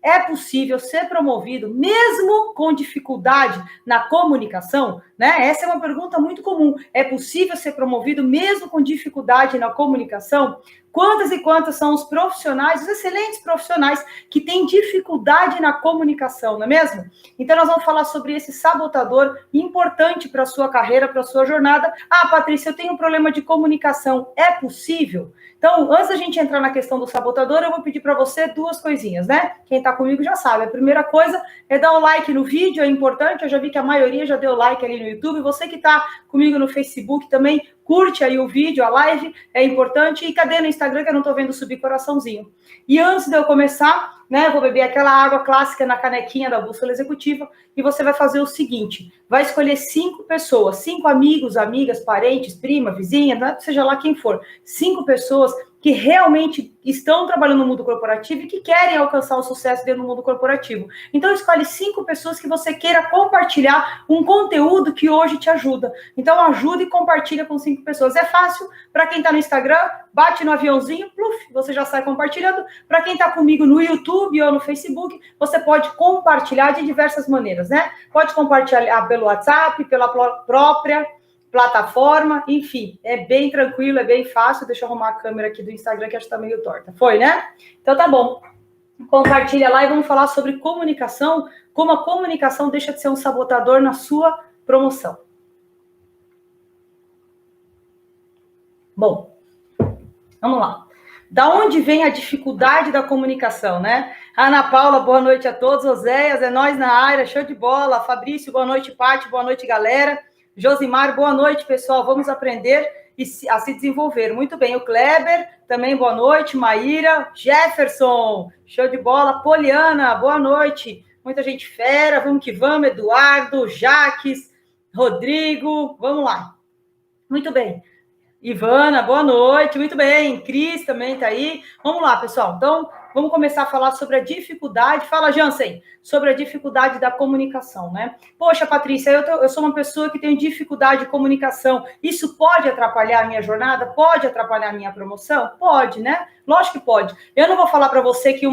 É possível ser promovido mesmo com dificuldade na comunicação? Né? Essa é uma pergunta muito comum. É possível ser promovido mesmo com dificuldade na comunicação? Quantas e quantas são os profissionais, os excelentes profissionais, que têm dificuldade na comunicação, não é mesmo? Então, nós vamos falar sobre esse sabotador importante para a sua carreira, para a sua jornada. Ah, Patrícia, eu tenho um problema de comunicação. É possível? Então, antes da gente entrar na questão do sabotador, eu vou pedir para você duas coisinhas, né? Quem está comigo já sabe. A primeira coisa é dar um like no vídeo, é importante. Eu já vi que a maioria já deu like ali no YouTube. Você que está comigo no Facebook também, curte aí o vídeo, a live, é importante. E cadê no Instagram que eu não estou vendo subir coraçãozinho? E antes de eu começar, né, eu vou beber aquela água clássica na canequinha da bússola executiva e você vai fazer o seguinte, vai escolher 5 pessoas, 5 amigos, amigas, parentes, prima, vizinha, né, seja lá quem for, 5 pessoas que realmente estão trabalhando no mundo corporativo e que querem alcançar o sucesso dentro do mundo corporativo. Então, escolhe 5 pessoas que você queira compartilhar um conteúdo que hoje te ajuda. Então, ajuda e compartilha com 5 pessoas. É fácil, para quem está no Instagram, bate no aviãozinho, pluf, você já sai compartilhando. Para quem está comigo no YouTube ou no Facebook, você pode compartilhar de diversas maneiras, né? Pode compartilhar pelo WhatsApp, pela própria plataforma, enfim, é bem tranquilo, é bem fácil. Deixa eu arrumar a câmera aqui do Instagram, que acho que tá meio torta. Foi, né? Então tá bom. Compartilha lá e vamos falar sobre comunicação, como a comunicação deixa de ser um sabotador na sua promoção. Bom, vamos lá. Da onde vem a dificuldade da comunicação, né? Ana Paula, boa noite a todos. Oséias, é nós na área, show de bola. Fabrício, boa noite, Paty, boa noite, galera. Josimar, boa noite, pessoal. Vamos aprender a se desenvolver. Muito bem. O Kleber, também boa noite. Maíra, Jefferson, show de bola. Poliana, boa noite. Muita gente fera. Vamos que vamos. Eduardo, Jaques, Rodrigo. Vamos lá. Muito bem. Ivana, boa noite. Muito bem. Cris também está aí. Vamos lá, pessoal. Então, vamos começar a falar sobre a dificuldade. Fala, Jansen, sobre a dificuldade da comunicação, né? Poxa, Patrícia, eu sou uma pessoa que tem dificuldade de comunicação. Isso pode atrapalhar a minha jornada? Pode atrapalhar a minha promoção? Pode, né? Lógico que pode. Eu não vou falar para você que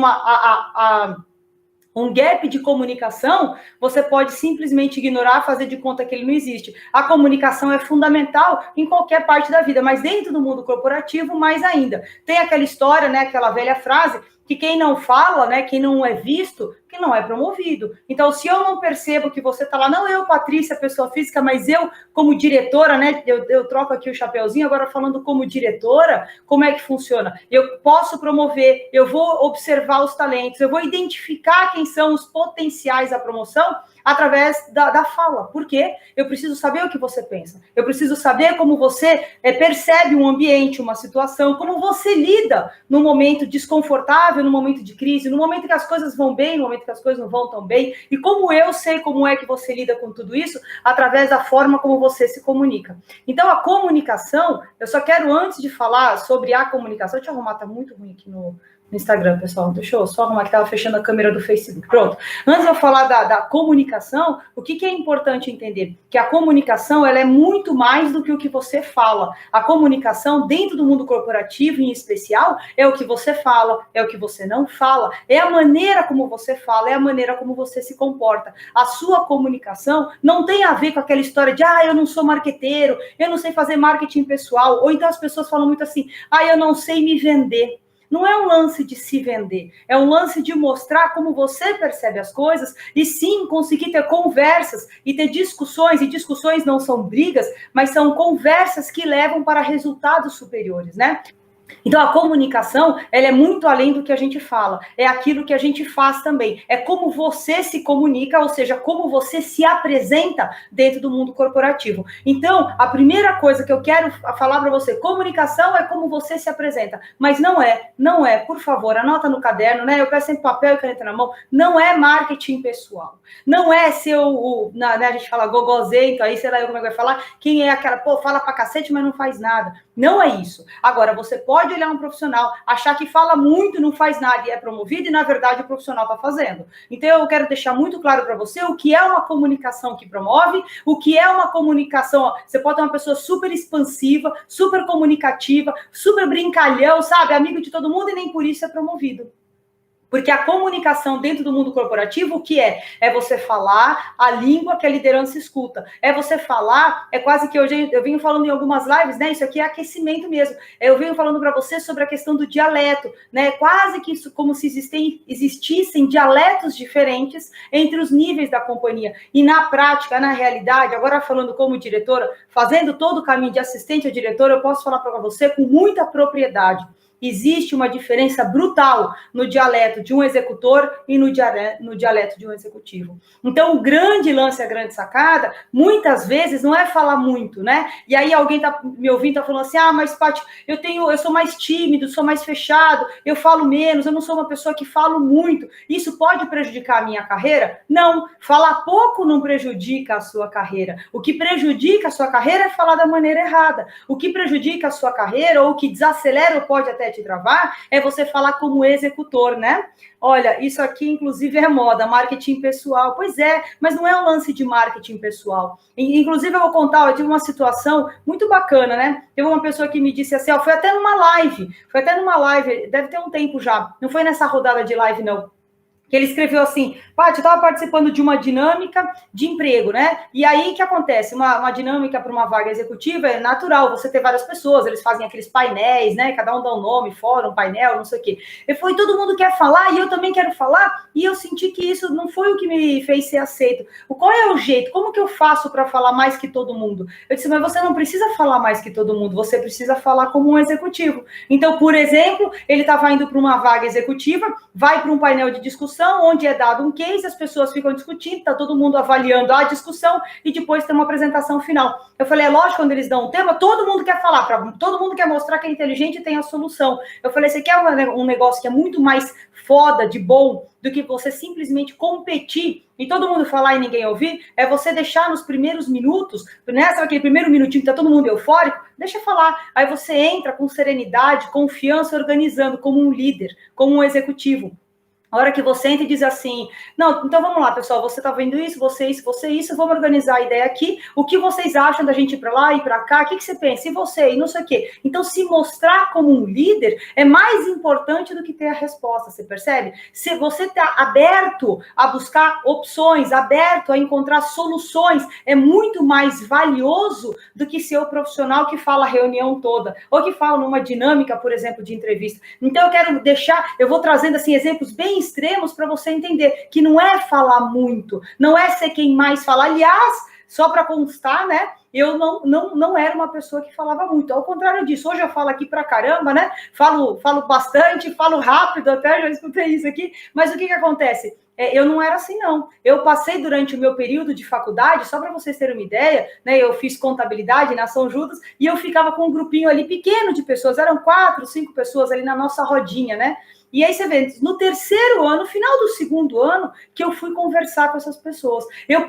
um gap de comunicação, você pode simplesmente ignorar, fazer de conta que ele não existe. A comunicação é fundamental em qualquer parte da vida, mas dentro do mundo corporativo, mais ainda. Tem aquela história, né, aquela velha frase, que quem não fala, né, quem não é visto, que não é promovido. Então, se eu não percebo que você está lá, não eu, Patrícia, pessoa física, mas eu, como diretora, né, eu troco aqui o chapeuzinho, agora falando como diretora, como é que funciona? Eu posso promover, eu vou observar os talentos, eu vou identificar quem são os potenciais da promoção através da fala. Por quê? Eu preciso saber o que você pensa. Eu preciso saber como você percebe um ambiente, uma situação, como você lida no momento desconfortável, no momento de crise, no momento que as coisas vão bem, no momento que as coisas não vão tão bem. E como eu sei como é que você lida com tudo isso, através da forma como você se comunica. Então, a comunicação, eu só quero, antes de falar sobre a comunicação, deixa eu arrumar, tá muito ruim aqui no Instagram, pessoal. Deixa eu só arrumar que estava fechando a câmera do Facebook. Pronto. Antes de eu falar da comunicação, o que é importante entender? Que a comunicação, ela é muito mais do que o que você fala. A comunicação, dentro do mundo corporativo, em especial, é o que você fala, é o que você não fala, é a maneira como você fala, é a maneira como você se comporta. A sua comunicação não tem a ver com aquela história de, eu não sou marqueteiro, eu não sei fazer marketing pessoal, ou então as pessoas falam muito assim, eu não sei me vender. Não é um lance de se vender, é um lance de mostrar como você percebe as coisas e sim conseguir ter conversas e ter discussões, e discussões não são brigas, mas são conversas que levam para resultados superiores, né? Então, a comunicação, ela é muito além do que a gente fala. É aquilo que a gente faz também. É como você se comunica, ou seja, como você se apresenta dentro do mundo corporativo. Então, a primeira coisa que eu quero falar para você, comunicação é como você se apresenta. Mas não é. Por favor, anota no caderno, né? Eu peço sempre papel e caneta na mão. Não é marketing pessoal. Não é ser né, a gente fala gogozento, aí sei lá como é que vai falar, quem é aquela, fala pra cacete, mas não faz nada. Não é isso. Agora, você pode olhar um profissional, achar que fala muito, não faz nada e é promovido, e na verdade o profissional está fazendo. Então eu quero deixar muito claro para você o que é uma comunicação que promove, o que é uma comunicação. Você pode ter uma pessoa super expansiva, super comunicativa, super brincalhão, sabe? Amigo de todo mundo e nem por isso é promovido. Porque a comunicação dentro do mundo corporativo, o que é? É você falar a língua que a liderança escuta. É você falar, é quase que eu venho falando em algumas lives, né? Isso aqui é aquecimento mesmo. Eu venho falando para você sobre a questão do dialeto, né? Quase que isso, como se existissem dialetos diferentes entre os níveis da companhia. E na prática, na realidade, agora falando como diretora, fazendo todo o caminho de assistente a diretora, eu posso falar para você com muita propriedade. Existe uma diferença brutal no dialeto de um executor e no dialeto de um executivo. Então, o grande lance, a grande sacada, muitas vezes não é falar muito, né? E aí alguém tá me ouvindo, tá falando assim, mas Paty, eu sou mais tímido, sou mais fechado, eu falo menos, eu não sou uma pessoa que falo muito. Isso pode prejudicar a minha carreira? Não, falar pouco não prejudica a sua carreira. O que prejudica a sua carreira é falar da maneira errada. O que prejudica a sua carreira, ou o que desacelera ou pode até te travar, é você falar como executor, né? Olha, isso aqui, inclusive, é moda, marketing pessoal. Pois é, mas não é um lance de marketing pessoal. Inclusive, eu vou contar, eu tive uma situação muito bacana, né? Teve uma pessoa que me disse assim, foi até numa live, deve ter um tempo já, não foi nessa rodada de live, não. Que ele escreveu assim, Paty, eu estava participando de uma dinâmica de emprego, né? E aí, o que acontece? Uma dinâmica para uma vaga executiva é natural, você ter várias pessoas, eles fazem aqueles painéis, né? Cada um dá um nome, fórum, painel, não sei o quê. E foi, todo mundo quer falar, e eu também quero falar, e eu senti que isso não foi o que me fez ser aceito. Qual é o jeito? Como que eu faço para falar mais que todo mundo? Eu disse, mas você não precisa falar mais que todo mundo, você precisa falar como um executivo. Então, por exemplo, ele estava indo para uma vaga executiva, vai para um painel de discussão, onde é dado um case, as pessoas ficam discutindo, está todo mundo avaliando a discussão e depois tem uma apresentação final. Eu falei, é lógico, quando eles dão um tema, todo mundo quer falar, todo mundo quer mostrar que é inteligente e tem a solução. Eu falei, você quer um negócio que é muito mais foda, de bom, do que você simplesmente competir e todo mundo falar e ninguém ouvir? É você deixar nos primeiros minutos, né? Sabe aquele primeiro minutinho que tá todo mundo eufórico? Deixa falar. Aí você entra com serenidade, confiança, organizando como um líder, como um executivo. A hora que você entra e diz assim, não, então vamos lá, pessoal, você tá vendo isso, você isso, vamos organizar a ideia aqui, o que vocês acham da gente ir para lá e para cá, o que você pensa, e você, e não sei o quê. Então, se mostrar como um líder é mais importante do que ter a resposta, você percebe? Se você tá aberto a buscar opções, aberto a encontrar soluções, é muito mais valioso do que ser o profissional que fala a reunião toda, ou que fala numa dinâmica, por exemplo, de entrevista. Então, eu vou trazendo, assim, exemplos bem extremos para você entender que não é falar muito, não é ser quem mais fala. Aliás, só para constar, né? Eu não era uma pessoa que falava muito. Ao contrário disso, hoje eu falo aqui pra caramba, né? Falo bastante, falo rápido, até já escutei isso aqui. Mas o que acontece? Eu não era assim, não. Eu passei durante o meu período de faculdade, só para vocês terem uma ideia, né? Eu fiz contabilidade na São Judas e eu ficava com um grupinho ali pequeno de pessoas, eram 4, 5 pessoas ali na nossa rodinha, né? E aí você vê, no terceiro ano, no final do segundo ano, que eu fui conversar com essas pessoas. Eu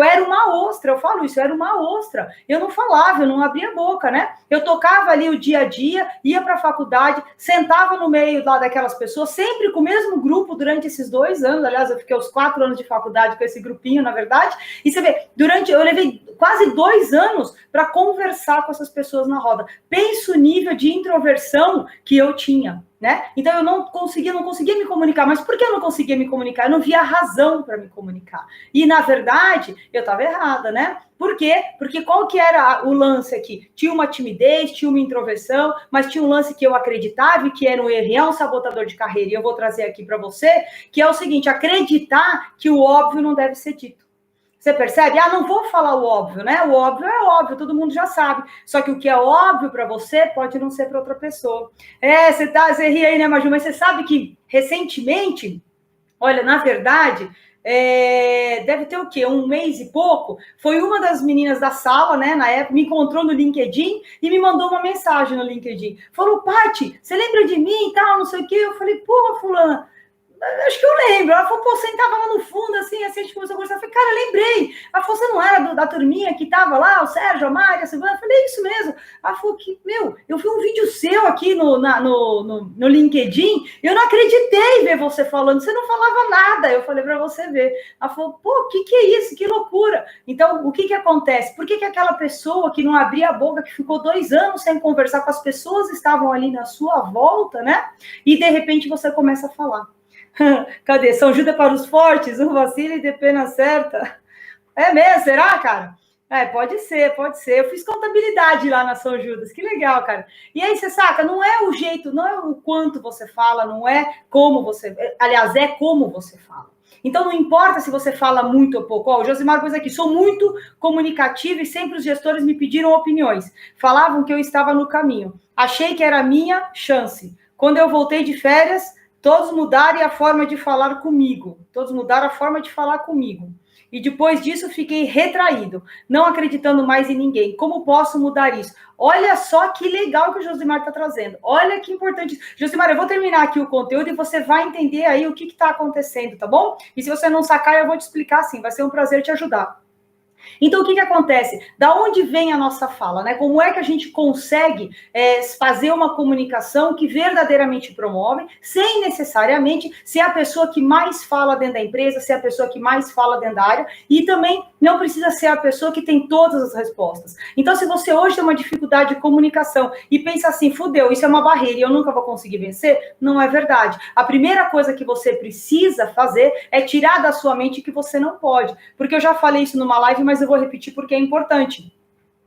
era uma ostra, eu falo isso, eu era uma ostra. Eu não falava, eu não abria a boca, né? Eu tocava ali o dia a dia, ia para a faculdade, sentava no meio lá daquelas pessoas, sempre com o mesmo grupo durante esses 2 anos. Aliás, eu fiquei os 4 anos de faculdade com esse grupinho, na verdade. E você vê, eu levei quase 2 anos para conversar com essas pessoas na roda. Pensa o nível de introversão que eu tinha. Né? Então eu não conseguia me comunicar. Mas por que eu não conseguia me comunicar? Eu não via razão para me comunicar. E, na verdade, eu estava errada, né? Por quê? Porque qual que era o lance aqui? Tinha uma timidez, tinha uma introversão, mas tinha um lance que eu acreditava e que era um erro, é um sabotador de carreira. E eu vou trazer aqui para você, que é o seguinte, acreditar que o óbvio não deve ser dito. Você percebe? Não vou falar o óbvio, né? O óbvio é óbvio, todo mundo já sabe. Só que o que é óbvio para você pode não ser para outra pessoa. Você ri aí, né, Maju? Mas você sabe que, recentemente, olha, na verdade, deve ter o quê? 1 mês e pouco, foi uma das meninas da sala, né, na época, me encontrou no LinkedIn e me mandou uma mensagem no LinkedIn. Falou, Paty, você lembra de mim e tal, não sei o quê? Eu falei, pô, fulana, acho que eu lembro. Ela falou, pô, sentava lá no fundo, assim, a gente começou a conversar. Eu falei, cara, lembrei. Ela falou, você não era da turminha que tava lá, o Sérgio, a Mari, a Silvana? Eu falei, é isso mesmo. Ela falou que, eu vi um vídeo seu aqui no LinkedIn, eu não acreditei ver você falando, você não falava nada. Eu falei para você ver. Ela falou, pô, o que é isso? Que loucura. Então, o que acontece? Por que aquela pessoa que não abria a boca, que ficou 2 anos sem conversar com as pessoas, estavam ali na sua volta, né? E, de repente, você começa a falar. Cadê? São Judas para os fortes, um vacila e de pena certa. É mesmo? Será, cara? Pode ser, pode ser. Eu fiz contabilidade lá na São Judas, que legal, cara. E aí, você saca, não é o jeito, não é o quanto você fala, não é como você... Aliás, é como você fala. Então, não importa se você fala muito ou pouco. Ó, o Josimar pôs aqui, sou muito comunicativo e sempre os gestores me pediram opiniões. Falavam que eu estava no caminho. Achei que era a minha chance. Quando eu voltei de férias, todos mudaram a forma de falar comigo. Todos mudaram a forma de falar comigo. E depois disso, fiquei retraído, não acreditando mais em ninguém. Como posso mudar isso? Olha só que legal que o Josimar está trazendo. Olha que importante. Josimar, eu vou terminar aqui o conteúdo e você vai entender aí o que está acontecendo, tá bom? E se você não sacar, eu vou te explicar sim. Vai ser um prazer te ajudar. Então, o que acontece? Da onde vem a nossa fala, né? Como é que a gente consegue fazer uma comunicação que verdadeiramente promove, sem necessariamente ser a pessoa que mais fala dentro da empresa, ser a pessoa que mais fala dentro da área, e também não precisa ser a pessoa que tem todas as respostas. Então, se você hoje tem uma dificuldade de comunicação e pensa assim, fudeu, isso é uma barreira e eu nunca vou conseguir vencer, não é verdade. A primeira coisa que você precisa fazer é tirar da sua mente que você não pode. Porque eu já falei isso numa live, mas eu vou repetir porque é importante.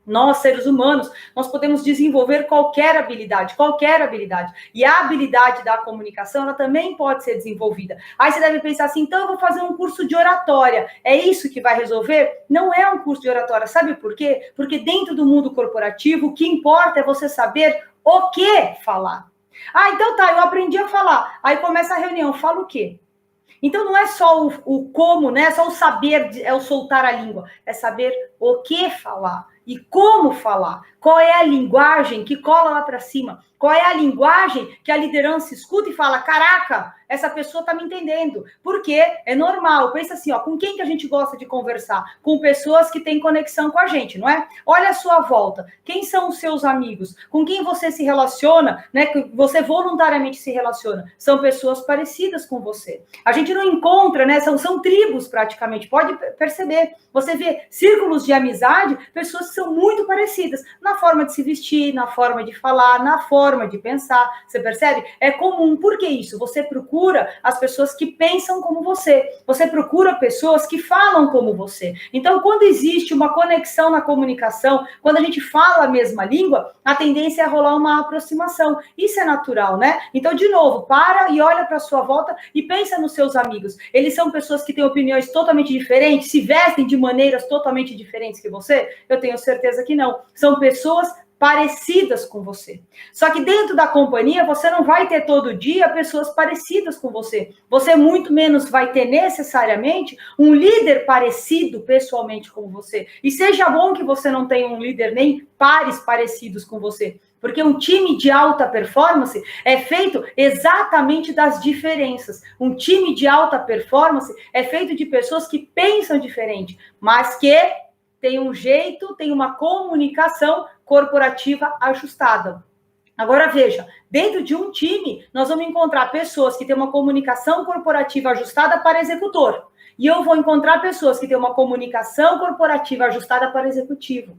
Nós, seres humanos, nós podemos desenvolver qualquer habilidade. E a habilidade da comunicação, ela também pode ser desenvolvida. Aí você deve pensar assim, então eu vou fazer um curso de oratória. É isso que vai resolver? Não é um curso de oratória. Sabe por quê? Porque dentro do mundo corporativo, o que importa é você saber o que falar. Ah, então tá, eu aprendi a falar. Aí começa a reunião, fala o quê? Então, não é só o como, né? É só o saber, é o soltar a língua. É saber o que falar e como falar. Qual é a linguagem que cola lá para cima? Qual é a linguagem que a liderança escuta e fala, caraca, essa pessoa está me entendendo. Porque é normal. Pensa assim, ó, com quem que a gente gosta de conversar? Com pessoas que têm conexão com a gente, não é? Olha a sua volta. Quem são os seus amigos? Com quem você se relaciona, né? Que você voluntariamente se relaciona? São pessoas parecidas com você. A gente não encontra, né? São tribos praticamente. Pode perceber. Você vê círculos de amizade, pessoas que são muito parecidas na forma de se vestir, na forma de falar, na forma de pensar. Você percebe? É comum. Por que isso? Você procura as pessoas que pensam como você. Você procura pessoas que falam como você. Então, quando existe uma conexão na comunicação, quando a gente fala a mesma língua, a tendência é rolar uma aproximação. Isso é natural, né? Então, de novo, para e olha para a sua volta e pensa nos seus amigos. Eles são pessoas que têm opiniões totalmente diferentes, se vestem de maneiras totalmente diferentes que você? Eu tenho certeza que não. São pessoas parecidas com você. Só que dentro da companhia, você não vai ter todo dia pessoas parecidas com você. Você muito menos vai ter necessariamente um líder parecido pessoalmente com você. E seja bom que você não tenha um líder nem pares parecidos com você. Porque um time de alta performance é feito exatamente das diferenças. Um time de alta performance é feito de pessoas que pensam diferente, mas que tem um jeito, tem uma comunicação corporativa ajustada. Agora veja, dentro de um time, nós vamos encontrar pessoas que têm uma comunicação corporativa ajustada para executor. E eu vou encontrar pessoas que têm uma comunicação corporativa ajustada para executivo.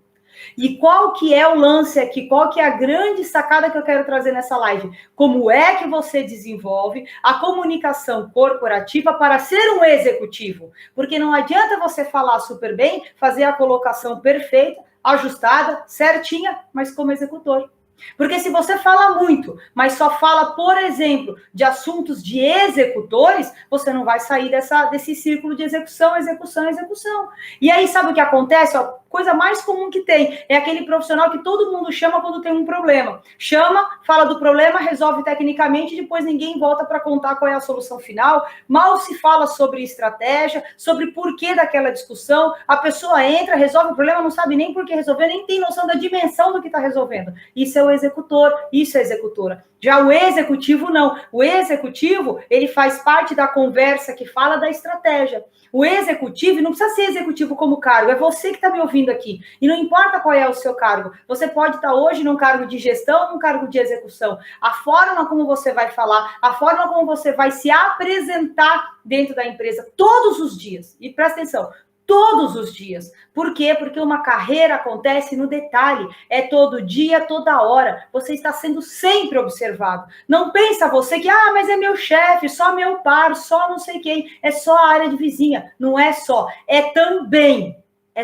E qual que é o lance aqui? Qual que é a grande sacada que eu quero trazer nessa live? Como é que você desenvolve a comunicação corporativa para ser um executivo? Porque não adianta você falar super bem, fazer a colocação perfeita, ajustada, certinha, mas como executor. Porque se você fala muito, mas só fala, por exemplo, de assuntos de executores, você não vai sair desse círculo de execução, execução, execução. E aí, sabe o que acontece? Ó, coisa mais comum que tem é aquele profissional que todo mundo chama quando tem um problema. Chama, fala do problema, resolve tecnicamente, depois ninguém volta para contar qual é a solução final. Mal se fala sobre estratégia, sobre porquê daquela discussão. A pessoa entra, resolve o problema, não sabe nem por que resolver, nem tem noção da dimensão do que está resolvendo. Isso é o executor, isso é a executora. Já o executivo, não. O executivo, ele faz parte da conversa que fala da estratégia. O executivo, não precisa ser executivo como cargo, é você que está me ouvindo aqui. E não importa qual é o seu cargo. Você pode estar hoje num cargo de gestão, num cargo de execução. A forma como você vai falar, a forma como você vai se apresentar dentro da empresa todos os dias. E presta atenção, todos os dias. Por quê? Porque uma carreira acontece no detalhe, é todo dia, toda hora. Você está sendo sempre observado. Não pensa você que, mas é meu chefe, só meu par, só não sei quem, é só a área de vizinha. Não é só, é também. É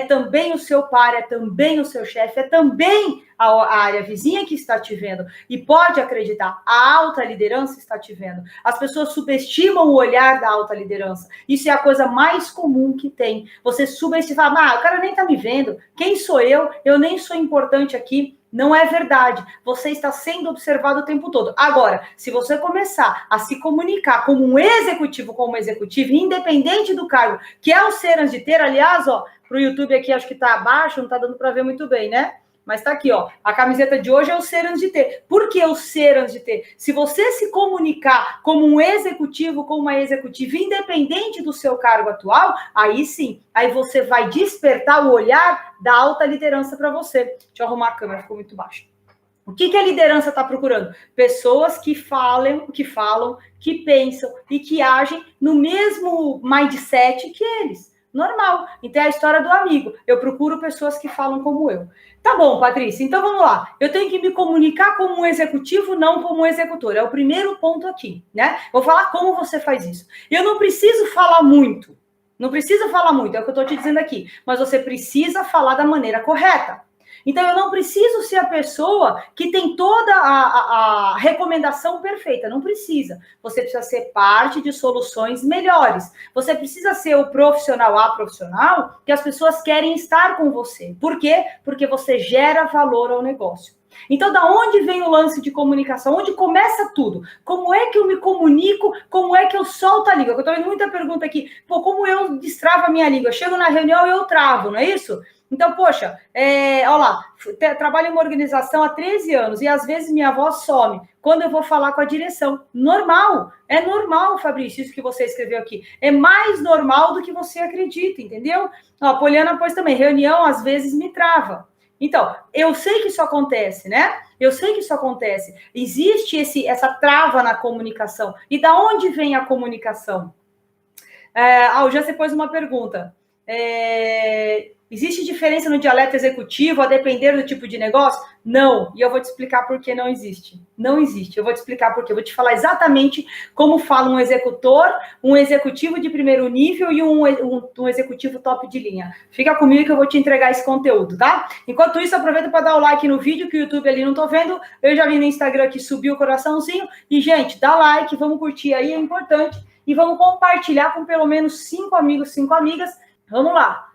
também o seu par, é também o seu chefe, é também a área vizinha que está te vendo. E pode acreditar, a alta liderança está te vendo. As pessoas subestimam o olhar da alta liderança. Isso é a coisa mais comum que tem. Você subestima, o cara nem está me vendo. Quem sou eu? Eu nem sou importante aqui. Não é verdade. Você está sendo observado o tempo todo. Agora, se você começar a se comunicar como um executivo, independente do cargo, que é o ser antes de ter, aliás, para o YouTube aqui, acho que está abaixo, não está dando para ver muito bem, né? Mas tá aqui, a camiseta de hoje é o ser antes de ter. Por que o ser antes de ter? Se você se comunicar como um executivo, como uma executiva, independente do seu cargo atual, aí sim, aí você vai despertar o olhar da alta liderança para você. Deixa eu arrumar a câmera, ficou muito baixo. O que a liderança está procurando? Pessoas que falam, que pensam e que agem no mesmo mindset que eles. Normal. Então é a história do amigo. Eu procuro pessoas que falam como eu. Tá bom, Patrícia, então vamos lá. Eu tenho que me comunicar como um executivo, não como um executor. É o primeiro ponto aqui, né? Vou falar como você faz isso. Eu não preciso falar muito. É o que eu estou te dizendo aqui. Mas você precisa falar da maneira correta. Então, eu não preciso ser a pessoa que tem toda a recomendação perfeita. Não precisa. Você precisa ser parte de soluções melhores. Você precisa ser o profissional que as pessoas querem estar com você. Por quê? Porque você gera valor ao negócio. Então, da onde vem o lance de comunicação? Onde começa tudo? Como é que eu me comunico? Como é que eu solto a língua? Eu estou vendo muita pergunta aqui. Como eu destravo a minha língua? Eu chego na reunião e eu travo, não é isso? Então, poxa, olha lá, trabalho em uma organização há 13 anos e às vezes minha voz some quando eu vou falar com a direção. Normal, é normal, Fabrício, isso que você escreveu aqui. É mais normal do que você acredita, entendeu? A Poliana, pois também, reunião às vezes me trava. Então, eu sei que isso acontece, né? Existe essa trava na comunicação. E da onde vem a comunicação? O José pôs uma pergunta. Existe diferença no dialeto executivo a depender do tipo de negócio? Não. E eu vou te explicar por que não existe. Não existe. Eu vou te explicar por quê. Eu vou te falar exatamente como fala um executor, um executivo de primeiro nível e um executivo top de linha. Fica comigo que eu vou te entregar esse conteúdo, tá? Enquanto isso, aproveita para dar o like no vídeo, que o YouTube ali não tô vendo. Eu já vi no Instagram que subiu o coraçãozinho. E, gente, dá like, vamos curtir aí, é importante. E vamos compartilhar com pelo menos 5 amigos, 5 amigas. Vamos lá.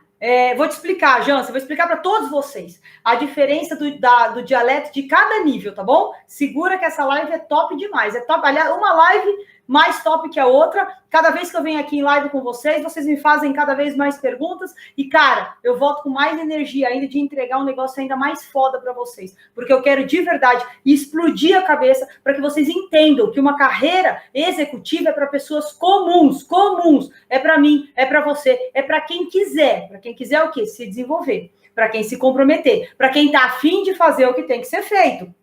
Vou te explicar, Jansen, vou explicar para todos vocês a diferença do dialeto de cada nível, tá bom? Segura que essa live é top demais. É top, aliás, uma live mais top que a outra. Cada vez que eu venho aqui em live com vocês me fazem cada vez mais perguntas. E, cara, eu volto com mais energia ainda de entregar um negócio ainda mais foda para vocês. Porque eu quero, de verdade, explodir a cabeça para que vocês entendam que uma carreira executiva é para pessoas comuns. É para mim, é para você, é para quem quiser. Para quem quiser o quê? Se desenvolver. Para quem se comprometer. Para quem está afim de fazer o que tem que ser feito.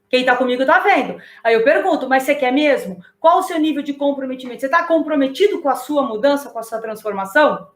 Quem está comigo está vendo. Aí eu pergunto, mas você quer mesmo? Qual o seu nível de comprometimento? Você está comprometido com a sua mudança, com a sua transformação?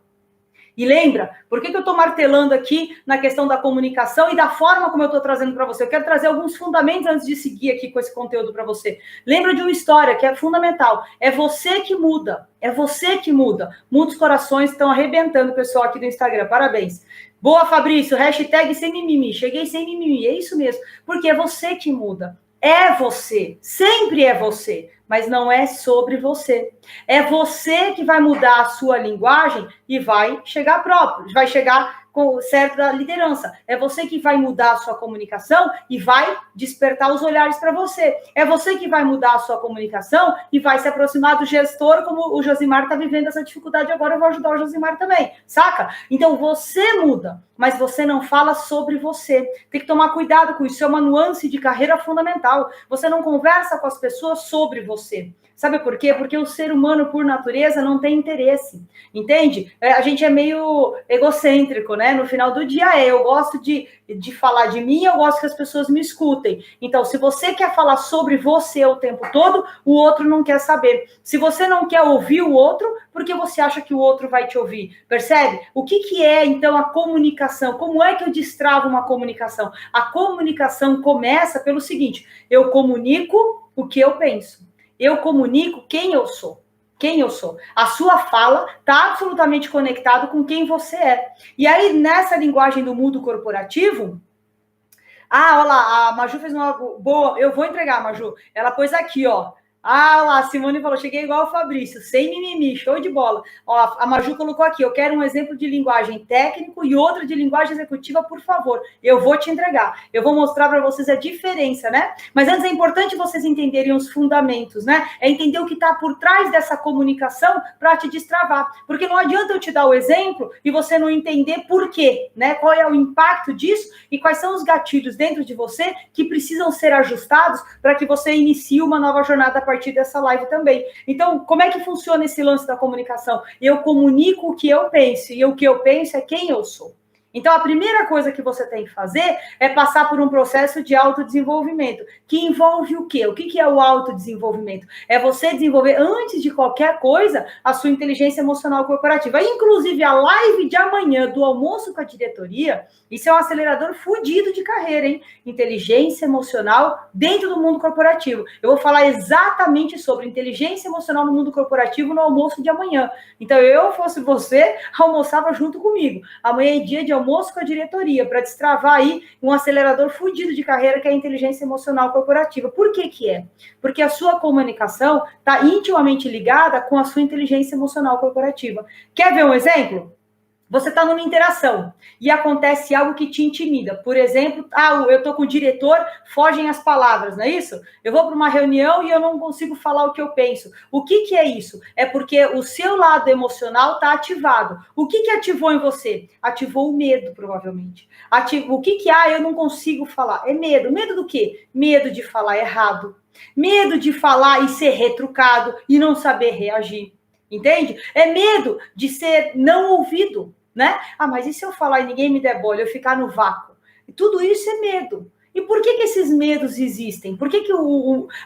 E lembra, por que eu estou martelando aqui na questão da comunicação e da forma como eu estou trazendo para você? Eu quero trazer alguns fundamentos antes de seguir aqui com esse conteúdo para você. Lembra de uma história que é fundamental. É você que muda. É você que muda. Muitos corações estão arrebentando o pessoal aqui do Instagram. Parabéns. Boa, Fabrício. Hashtag sem mimimi. Cheguei sem mimimi. É isso mesmo. Porque é você que muda. É você. Sempre é você. Mas não é sobre você. É você que vai mudar a sua linguagem e vai chegar próprio. Vai chegar com certo da liderança. É você que vai mudar a sua comunicação e vai despertar os olhares para você. É você que vai mudar a sua comunicação e vai se aproximar do gestor, como o Josimar está vivendo essa dificuldade agora, eu vou ajudar o Josimar também, saca? Então, você muda, mas você não fala sobre você. Tem que tomar cuidado com isso, é uma nuance de carreira fundamental. Você não conversa com as pessoas sobre você. Sabe por quê? Porque o ser humano, por natureza, não tem interesse, entende? A gente é meio egocêntrico, né? No final do dia eu gosto de falar de mim, eu gosto que as pessoas me escutem. Então, se você quer falar sobre você o tempo todo, o outro não quer saber. Se você não quer ouvir o outro, porque você acha que o outro vai te ouvir. Percebe? O que é, então, a comunicação? Como é que eu destravo uma comunicação? A comunicação começa pelo seguinte: eu comunico o que eu penso. Eu comunico quem eu sou. Quem eu sou. A sua fala está absolutamente conectado com quem você é. E aí, nessa linguagem do mundo corporativo, olha lá, a Maju fez uma boa, eu vou entregar, Maju. Ela pôs aqui, ó. Lá, a Simone falou, cheguei igual o Fabrício, sem mimimi, show de bola. Ó, a Maju colocou aqui, eu quero um exemplo de linguagem técnico e outra de linguagem executiva, por favor. Eu vou te entregar. Eu vou mostrar para vocês a diferença, né? Mas antes é importante vocês entenderem os fundamentos, né? É entender o que está por trás dessa comunicação para te destravar. Porque não adianta eu te dar o exemplo e você não entender por quê, né? Qual é o impacto disso e quais são os gatilhos dentro de você que precisam ser ajustados para que você inicie uma nova jornada a partir dessa live também. Então, como é que funciona esse lance da comunicação? Eu comunico o que eu penso, e o que eu penso é quem eu sou. Então, a primeira coisa que você tem que fazer é passar por um processo de autodesenvolvimento, que envolve o quê? O que é o autodesenvolvimento? É você desenvolver, antes de qualquer coisa, a sua inteligência emocional corporativa. Inclusive, a live de amanhã do almoço com a diretoria, isso é um acelerador fudido de carreira, hein? Inteligência emocional dentro do mundo corporativo. Eu vou falar exatamente sobre inteligência emocional no mundo corporativo no almoço de amanhã. Então, eu fosse você, almoçava junto comigo. Amanhã é dia de almoço com a diretoria, para destravar aí um acelerador fudido de carreira que é a inteligência emocional corporativa. Por que que é? Porque a sua comunicação está intimamente ligada com a sua inteligência emocional corporativa. Quer ver um exemplo? Você está numa interação e acontece algo que te intimida. Por exemplo, eu estou com o diretor, fogem as palavras, não é isso? Eu vou para uma reunião e eu não consigo falar o que eu penso. O que é isso? É porque o seu lado emocional está ativado. O que ativou em você? Ativou o medo, provavelmente. O que eu não consigo falar? É medo. Medo do quê? Medo de falar errado. Medo de falar e ser retrucado e não saber reagir. Entende? É medo de ser não ouvido. Né? Mas e se eu falar e ninguém me der bola, eu ficar no vácuo? E tudo isso é medo. E por que esses medos existem? Por que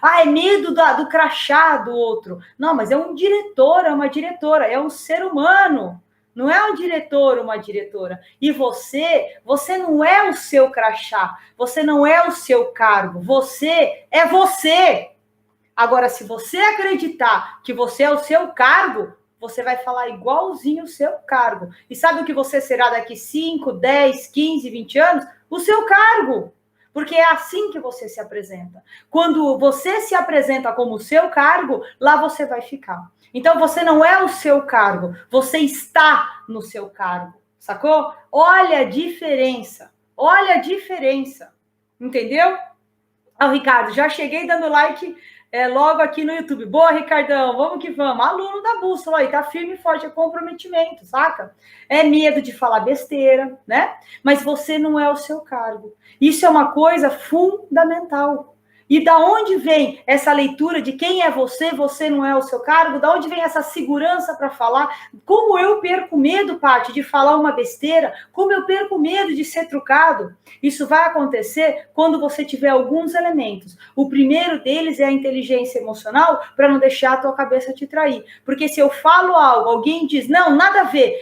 é medo do crachá do outro? Não, mas é um diretor, é uma diretora, é um ser humano. Não é um diretor, uma diretora. E você não é o seu crachá, você não é o seu cargo, você é você. Agora, se você acreditar que você é o seu cargo, você vai falar igualzinho o seu cargo. E sabe o que você será daqui 5, 10, 15, 20 anos? O seu cargo. Porque é assim que você se apresenta. Quando você se apresenta como o seu cargo, lá você vai ficar. Então, você não é o seu cargo, você está no seu cargo. Sacou? Olha a diferença. Olha a diferença. Entendeu? Ricardo, já cheguei dando like logo aqui no YouTube. Boa, Ricardão, vamos que vamos. Aluno da bússola aí, tá firme e forte, é comprometimento, saca? É medo de falar besteira, né? Mas você não é o seu cargo. Isso é uma coisa fundamental. E da onde vem essa leitura de quem é você, você não é o seu cargo? Da onde vem essa segurança para falar? Como eu perco medo, Paty, de falar uma besteira? Como eu perco medo de ser trucado? Isso vai acontecer quando você tiver alguns elementos. O primeiro deles é a inteligência emocional, para não deixar a tua cabeça te trair. Porque se eu falo algo, alguém diz, não, nada a ver.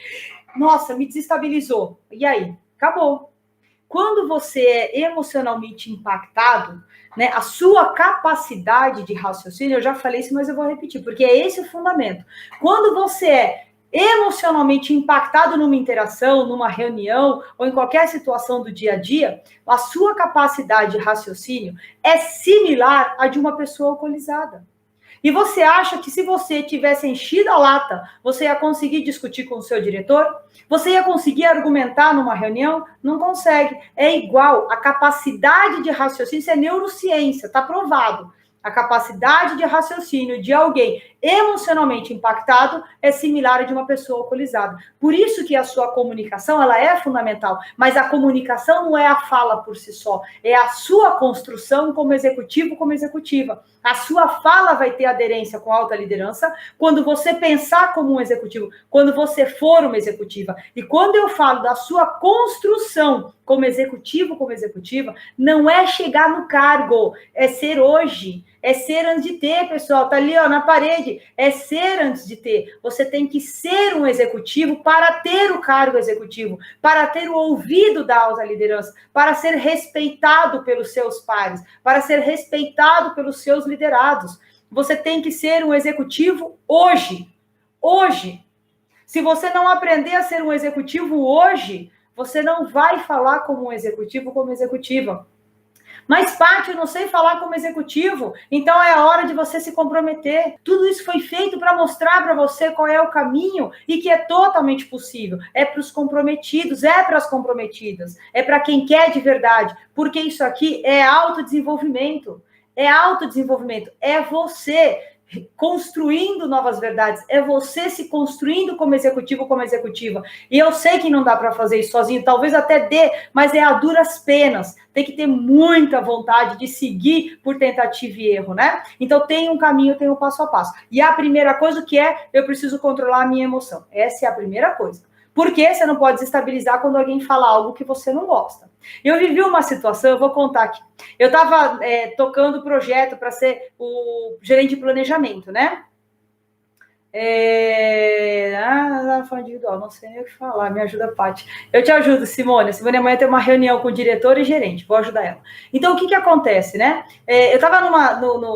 Nossa, me desestabilizou. E aí? Acabou. Quando você é emocionalmente impactado, né, a sua capacidade de raciocínio, eu já falei isso, mas eu vou repetir, porque é esse o fundamento. Quando você é emocionalmente impactado numa interação, numa reunião, ou em qualquer situação do dia a dia, a sua capacidade de raciocínio é similar à de uma pessoa alcoolizada. E você acha que se você tivesse enchido a lata, você ia conseguir discutir com o seu diretor? Você ia conseguir argumentar numa reunião? Não consegue. É igual. A capacidade de raciocínio, isso é neurociência, está provado. A capacidade de raciocínio de alguém emocionalmente impactado é similar a de uma pessoa alcoolizada. Por isso que a sua comunicação, ela é fundamental, mas a comunicação não é a fala por si só, é a sua construção como executivo, como executiva. A sua fala vai ter aderência com a alta liderança quando você pensar como um executivo, quando você for uma executiva. E quando eu falo da sua construção como executivo, como executiva, não é chegar no cargo, é ser hoje, é ser antes de ter, pessoal, tá ali, ó, na parede, é ser antes de ter. Você tem que ser um executivo para ter o cargo executivo, para ter o ouvido da alta liderança, para ser respeitado pelos seus pares, para ser respeitado pelos seus liderados. Você tem que ser um executivo hoje. Hoje. Se você não aprender a ser um executivo hoje, você não vai falar como um executivo, como executiva. Mas, Paty, eu não sei falar como executivo, então é a hora de você se comprometer. Tudo isso foi feito para mostrar para você qual é o caminho e que é totalmente possível. É para os comprometidos, é para as comprometidas, é para quem quer de verdade, porque isso aqui é autodesenvolvimento. É autodesenvolvimento, é você construindo novas verdades, é você se construindo como executivo, como executiva. E eu sei que não dá para fazer isso sozinho, talvez até dê, mas é a duras penas. Tem que ter muita vontade de seguir por tentativa e erro, né? Então tem um caminho, tem um passo a passo. E a primeira coisa o que é, eu preciso controlar a minha emoção. Essa é a primeira coisa. Porque você não pode desestabilizar quando alguém fala algo que você não gosta. Eu vivi uma situação, eu vou contar aqui. Eu estava tocando o projeto para ser o gerente de planejamento, né? Forma individual, não sei nem o que falar, me ajuda, Paty. Eu te ajudo, Simone. Simone amanhã tem uma reunião com o diretor e gerente, vou ajudar ela. Então, o que acontece, né? Eu estava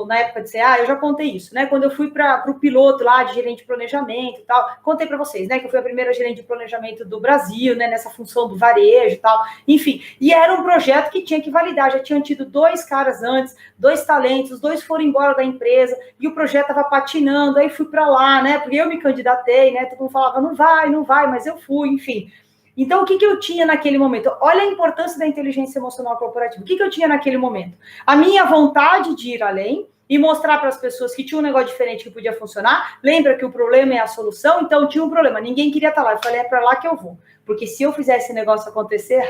na época de CA, eu já contei isso, né? Quando eu fui para o piloto lá de gerente de planejamento e tal, contei para vocês, né? Que eu fui a primeira gerente de planejamento do Brasil, né? Nessa função do varejo e tal, enfim. E era um projeto que tinha que validar, já tinham tido 2 caras antes, 2 talentos, os 2 foram embora da empresa e o projeto estava patinando, aí fui para lá, né? Porque eu me candidatei, né? Todo mundo falava, não vai, mas eu fui, enfim. Então, o que eu tinha naquele momento? Olha a importância da inteligência emocional corporativa. O que eu tinha naquele momento? A minha vontade de ir além e mostrar para as pessoas que tinha um negócio diferente que podia funcionar. Lembra que o problema é a solução? Então, tinha um problema. Ninguém queria estar lá. Eu falei, é para lá que eu vou. Porque se eu fizer esse negócio acontecer,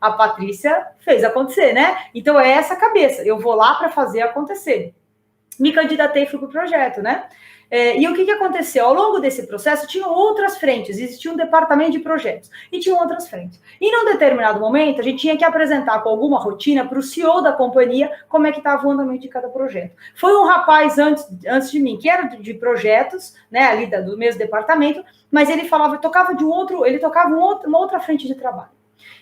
a Patrícia fez acontecer, né? Então, é essa cabeça. Eu vou lá para fazer acontecer. Me candidatei e fui para o projeto, né? E o que aconteceu? Ao longo desse processo, tinham outras frentes, existia um departamento de projetos, e tinham outras frentes. E num determinado momento, a gente tinha que apresentar com alguma rotina para o CEO da companhia como é que estava o andamento de cada projeto. Foi um rapaz antes de mim, que era de projetos, né, ali do mesmo departamento, mas ele tocava uma outra frente de trabalho.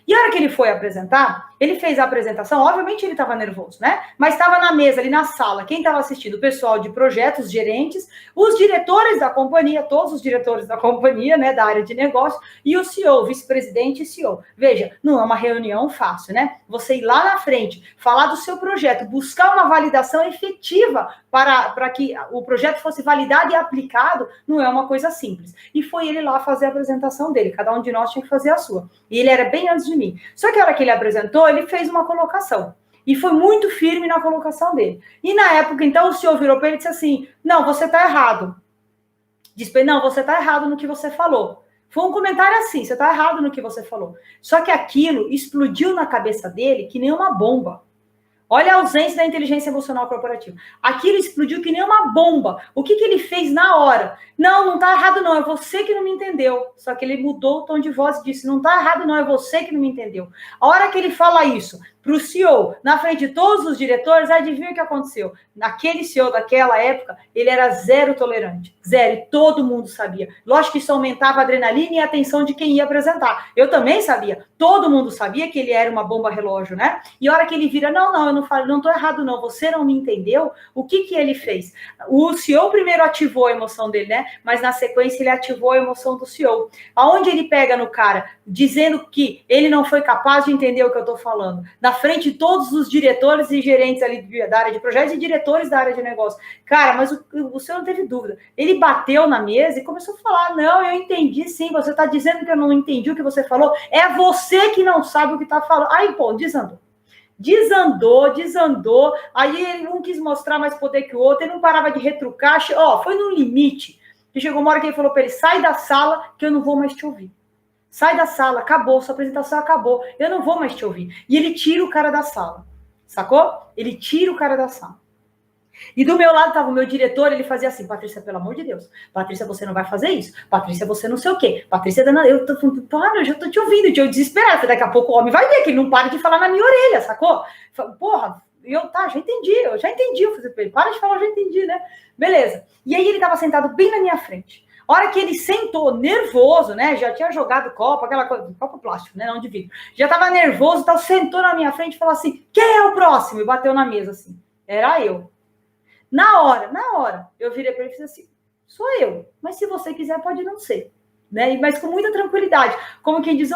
E a hora que ele foi apresentar, ele fez a apresentação, obviamente ele estava nervoso, né? Mas estava na mesa, ali na sala, quem estava assistindo? O pessoal de projetos, gerentes, os diretores da companhia, todos os diretores da companhia, né, da área de negócio, e o CEO, vice-presidente e CEO. Veja, não é uma reunião fácil, né? Você ir lá na frente, falar do seu projeto, buscar uma validação efetiva para que o projeto fosse validado e aplicado, não é uma coisa simples. E foi ele lá fazer a apresentação dele, cada um de nós tinha que fazer a sua. E ele era bem antes de mim. Só que a hora que ele apresentou, ele fez uma colocação. E foi muito firme na colocação dele. E na época, então, o senhor virou para ele e disse assim, não, você está errado. Disse, não, você está errado no que você falou. Foi um comentário assim, você está errado no que você falou. Só que aquilo explodiu na cabeça dele que nem uma bomba. Olha a ausência da inteligência emocional corporativa. Aquilo explodiu que nem uma bomba. O que ele fez na hora? Não está errado não, é você que não me entendeu. Só que ele mudou o tom de voz e disse, não está errado não, é você que não me entendeu. A hora que ele fala isso para o CEO, na frente de todos os diretores, adivinha o que aconteceu? Naquele CEO daquela época, ele era zero tolerante. Zero, e todo mundo sabia. Lógico que isso aumentava a adrenalina e a atenção de quem ia apresentar. Eu também sabia. Todo mundo sabia que ele era uma bomba relógio, né? E a hora que ele vira, não, eu não falo, não estou errado não, você não me entendeu? O que ele fez? O CEO primeiro ativou a emoção dele, né? Mas na sequência ele ativou a emoção do CEO. Aonde ele pega no cara, dizendo que ele não foi capaz de entender o que eu estou falando. Na frente de todos os diretores e gerentes ali da área de projetos e diretores da área de negócio. Cara, mas o senhor não teve dúvida. Ele bateu na mesa e começou a falar, não, eu entendi sim, você está dizendo que eu não entendi o que você falou, é você que não sabe o que está falando. Aí, pô, desandou. Desandou. Aí ele não quis mostrar mais poder que o outro, ele não parava de retrucar. Foi no limite. Que chegou uma hora que ele falou para ele, sai da sala que eu não vou mais te ouvir. Sai da sala, acabou, sua apresentação acabou, eu não vou mais te ouvir. E ele tira o cara da sala, sacou? Ele tira o cara da sala. E do meu lado estava o meu diretor, ele fazia assim, Patrícia, pelo amor de Deus, Patrícia, você não vai fazer isso, Patrícia, você não sei o quê, Patrícia, eu tô falando, para, eu já tô te ouvindo, eu desesperado, daqui a pouco o homem vai ver que ele não para de falar na minha orelha, sacou? Porra, já entendi, eu falei pra ele, para de falar, eu já entendi, né? Beleza. E aí ele estava sentado bem na minha frente. A hora que ele sentou, nervoso, né? Já tinha jogado copo, aquela coisa, copo plástico, né? Não de vidro. Já estava nervoso, tal, sentou na minha frente e falou assim, quem é o próximo? E bateu na mesa, assim. Era eu. Na hora, eu virei para ele e fiz assim, sou eu, mas se você quiser pode não ser, né? Mas com muita tranquilidade, como quem diz,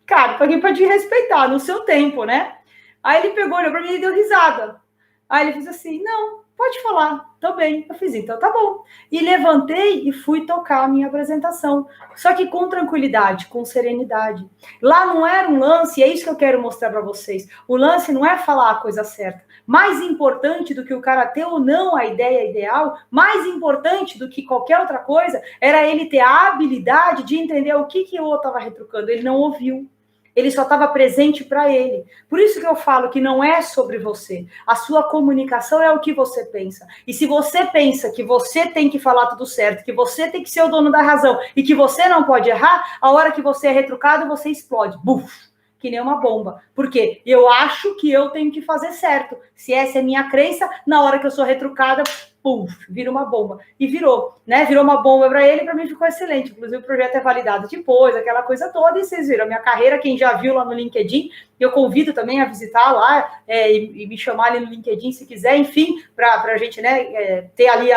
cara, alguém pode respeitar no seu tempo, né? Aí ele pegou, olhou para mim e deu risada. Aí ele fez assim, não, pode falar, tô bem. Eu fiz, então tá bom. E levantei e fui tocar a minha apresentação. Só que com tranquilidade, com serenidade. Lá não era um lance, e é isso que eu quero mostrar para vocês. O lance não é falar a coisa certa. Mais importante do que o cara ter ou não a ideia ideal, mais importante do que qualquer outra coisa, era ele ter a habilidade de entender o que o outro estava retrucando. Ele não ouviu. Ele só estava presente para ele. Por isso que eu falo que não é sobre você. A sua comunicação é o que você pensa. E se você pensa que você tem que falar tudo certo, que você tem que ser o dono da razão e que você não pode errar, a hora que você é retrucado, você explode. Buf! Que nem uma bomba. Por quê? Eu acho que eu tenho que fazer certo. Se essa é minha crença, na hora que eu sou retrucada, pum, vira uma bomba. E virou, né? Virou uma bomba para ele, para mim ficou excelente. Inclusive, o projeto é validado depois, aquela coisa toda, e vocês viram a minha carreira, quem já viu lá no LinkedIn, eu convido também a visitar lá e me chamar ali no LinkedIn se quiser, enfim, para a gente, né, ter ali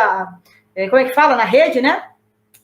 como é que fala? Na rede, né?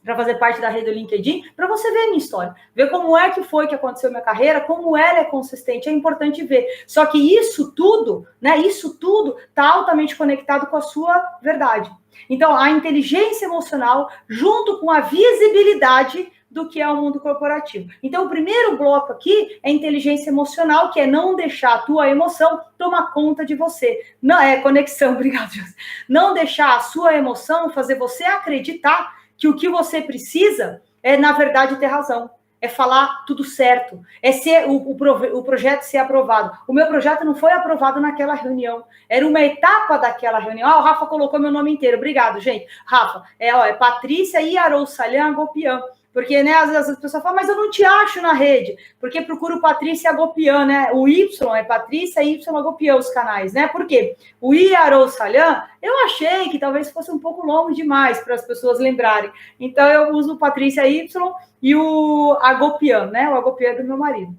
Para fazer parte da rede do LinkedIn, para você ver a minha história, ver como é que foi que aconteceu a minha carreira, como ela é consistente, é importante ver. Só que isso tudo, né, está altamente conectado com a sua verdade. Então, a inteligência emocional, junto com a visibilidade do que é o mundo corporativo. Então, o primeiro bloco aqui é inteligência emocional, que é não deixar a tua emoção tomar conta de você. Não é conexão, obrigado, Deus. Não deixar a sua emoção fazer você acreditar que o que você precisa é, na verdade, ter razão. É falar tudo certo. É ser o projeto ser aprovado. O meu projeto não foi aprovado naquela reunião. Era uma etapa daquela reunião. O Rafa colocou meu nome inteiro. Obrigado, gente. Rafa, é Patrícia Iarou Salhan Agopian. Porque, né, às vezes as pessoas falam, mas eu não te acho na rede. Porque procuro Patrícia Agopian, né? O Y é Patrícia e Y Agopian, os canais, né? Por quê? O Iarou Salhan, eu achei que talvez fosse um pouco longo demais para as pessoas lembrarem. Então, eu uso Patrícia Y e o Agopian, né? O Agopian é do meu marido.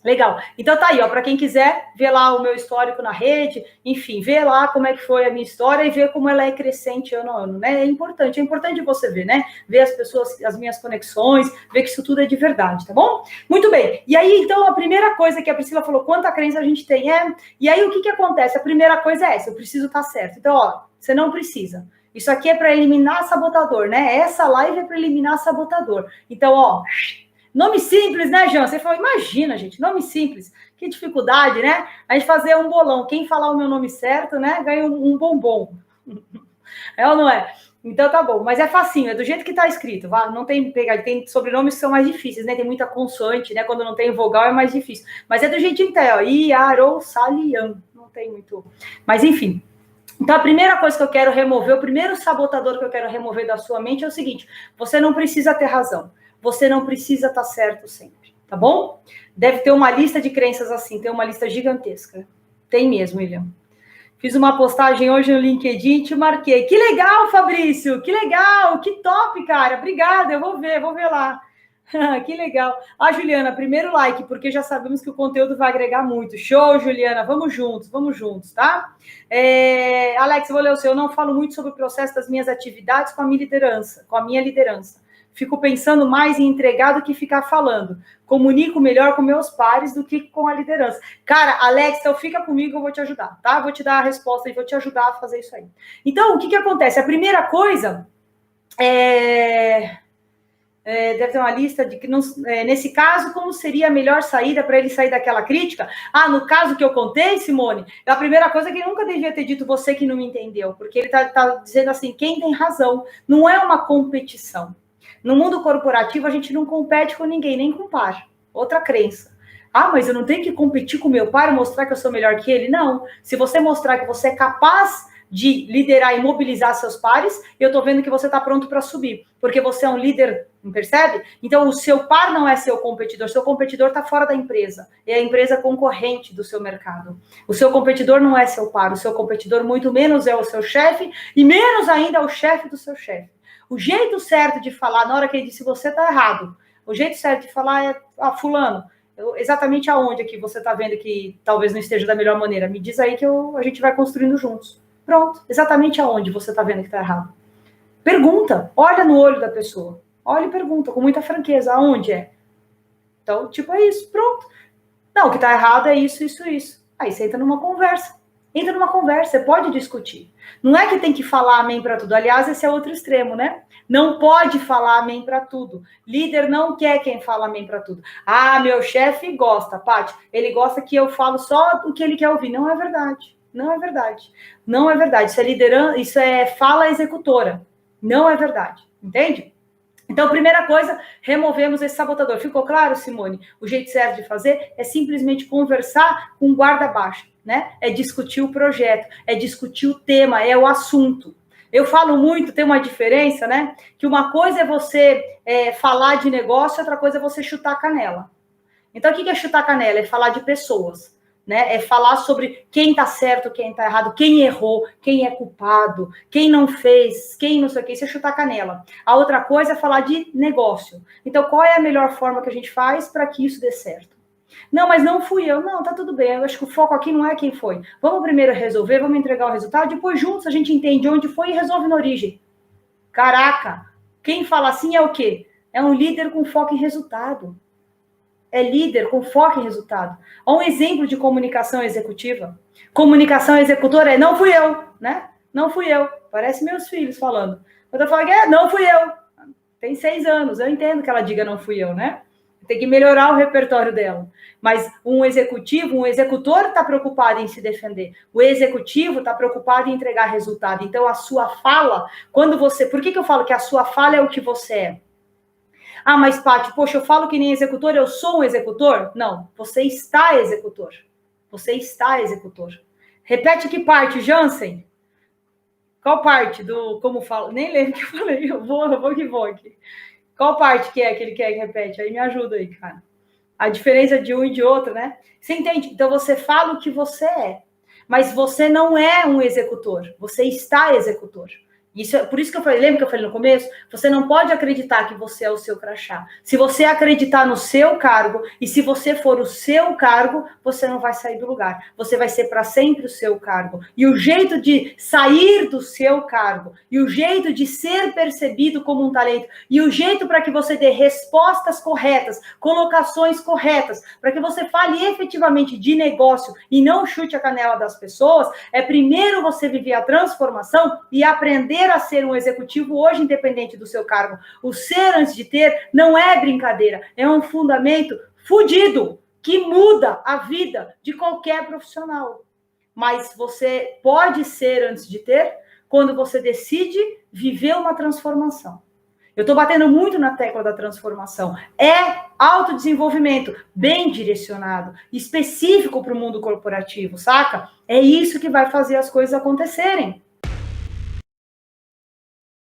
Legal. Então tá aí, ó, para quem quiser ver lá o meu histórico na rede, enfim, ver lá como é que foi a minha história e ver como ela é crescente ano a ano, né? É importante você ver, né? Ver as pessoas, as minhas conexões, ver que isso tudo é de verdade, tá bom? Muito bem. E aí, então, a primeira coisa que a Priscila falou, quanta crença a gente tem E aí, o que acontece? A primeira coisa é essa, eu preciso estar certo. Então, ó, você não precisa. Isso aqui é para eliminar sabotador, né? Essa live é para eliminar sabotador. Então, ó, nome simples, né, Jean? Você falou, imagina, gente, nome simples. Que dificuldade, né? A gente fazer um bolão. Quem falar o meu nome certo, né, ganha um bombom. É ou não é? Então tá bom. Mas é facinho, é do jeito que tá escrito. Não tem pegadinha. Tem sobrenomes que são mais difíceis, né? Tem muita consoante, né? Quando não tem vogal é mais difícil. Mas é do jeitinho que tá, ó. Iarou Salhan. Não tem muito. Mas enfim. Então, a primeira coisa que eu quero remover, o primeiro sabotador que eu quero remover da sua mente é o seguinte: você não precisa ter razão. Você não precisa estar certo sempre, tá bom? Deve ter uma lista de crenças assim, tem uma lista gigantesca. Tem mesmo, William. Fiz uma postagem hoje no LinkedIn e te marquei. Que legal, Fabrício! Que legal! Que top, cara! Obrigada, eu vou ver lá. Que legal. Juliana, primeiro like, porque já sabemos que o conteúdo vai agregar muito. Show, Juliana, vamos juntos, tá? Alex, eu vou ler o seu. Eu não falo muito sobre o processo das minhas atividades com a minha liderança. Fico pensando mais em entregar do que ficar falando. Comunico melhor com meus pares do que com a liderança. Cara, Alex, então fica comigo, eu vou te ajudar, tá? Vou te dar a resposta e vou te ajudar a fazer isso aí. Então, o que acontece? A primeira coisa é... deve ter uma lista de que, nesse caso, como seria a melhor saída para ele sair daquela crítica? No caso que eu contei, Simone, a primeira coisa é que ele nunca devia ter dito você que não me entendeu, porque ele está dizendo assim, quem tem razão. Não é uma competição. No mundo corporativo, a gente não compete com ninguém, nem com par. Outra crença. Mas eu não tenho que competir com o meu par e mostrar que eu sou melhor que ele? Não. Se você mostrar que você é capaz de liderar e mobilizar seus pares, eu estou vendo que você está pronto para subir, porque você é um líder, não percebe? Então, o seu par não é seu competidor está fora da empresa, é a empresa concorrente do seu mercado. O seu competidor não é seu par, o seu competidor muito menos é o seu chefe, e menos ainda é o chefe do seu chefe. O jeito certo de falar, na hora que ele disse você está errado, o jeito certo de falar é, fulano, exatamente aonde aqui você está vendo que talvez não esteja da melhor maneira, me diz aí que a gente vai construindo juntos. Pronto, exatamente aonde você está vendo que está errado. Pergunta, olha no olho da pessoa. Olha e pergunta com muita franqueza, aonde é? Então, é isso, pronto. Não, o que está errado é isso, isso, isso. Aí você entra numa conversa. Você pode discutir. Não é que tem que falar amém para tudo. Aliás, esse é outro extremo, né? Não pode falar amém para tudo. Líder não quer quem fala amém para tudo. Meu chefe gosta, Paty. Ele gosta que eu falo só o que ele quer ouvir. Não é verdade. Não é verdade. Não é verdade. Isso é liderança, isso é fala executora. Não é verdade. Entende? Então, primeira coisa, removemos esse sabotador. Ficou claro, Simone? O jeito certo de fazer é simplesmente conversar com guarda baixa, né? É discutir o projeto, é discutir o tema, é o assunto. Eu falo muito, tem uma diferença, né? Que uma coisa é você falar de negócio, outra coisa é você chutar a canela. Então, o que é chutar a canela? É falar de pessoas. Né? É falar sobre quem está certo, quem está errado, quem errou, quem é culpado, quem não fez, quem não sei o que, isso é chutar canela. A outra coisa é falar de negócio. Então, qual é a melhor forma que a gente faz para que isso dê certo? Não, mas não fui eu. Não, tá tudo bem. Eu acho que o foco aqui não é quem foi. Vamos primeiro resolver, vamos entregar o resultado, depois juntos a gente entende onde foi e resolve na origem. Caraca, quem fala assim é o quê? É um líder com foco em resultado. É líder com foco em resultado. Um exemplo de comunicação executiva. Comunicação executora não fui eu, né? Não fui eu. Parece meus filhos falando. Quando eu falo não fui eu. Tem 6 anos. Eu entendo que ela diga não fui eu, né? Tem que melhorar o repertório dela. Mas um executor está preocupado em se defender. O executivo está preocupado em entregar resultado. Então, a sua fala, por que eu falo que a sua fala é o que você é? Mas, Paty, poxa, eu falo que nem executor, eu sou um executor? Não, você está executor. Você está executor. Repete que parte, Jansen? Qual parte do, como falo? Nem lembro o que eu falei, eu vou aqui. Qual parte que é que ele quer que repete? Aí me ajuda aí, cara. A diferença de um e de outro, né? Você entende? Então, você fala o que você é, mas você não é um executor, você está executor. Por isso que eu falei, lembra que eu falei no começo? Você não pode acreditar que você é o seu crachá. Se você acreditar no seu cargo, e se você for o seu cargo, você não vai sair do lugar. Você vai ser para sempre o seu cargo. E o jeito de sair do seu cargo, e o jeito de ser percebido como um talento, e o jeito para que você dê respostas corretas, colocações corretas, para que você fale efetivamente de negócio e não chute a canela das pessoas, é primeiro você viver a transformação e aprender a ser um executivo hoje independente do seu cargo. O ser antes de ter não é brincadeira, é um fundamento fudido que muda a vida de qualquer profissional. Mas você pode ser antes de ter quando você decide viver uma transformação. Eu estou batendo muito na tecla da transformação. É autodesenvolvimento bem direcionado, específico para o mundo corporativo, saca? É isso que vai fazer as coisas acontecerem.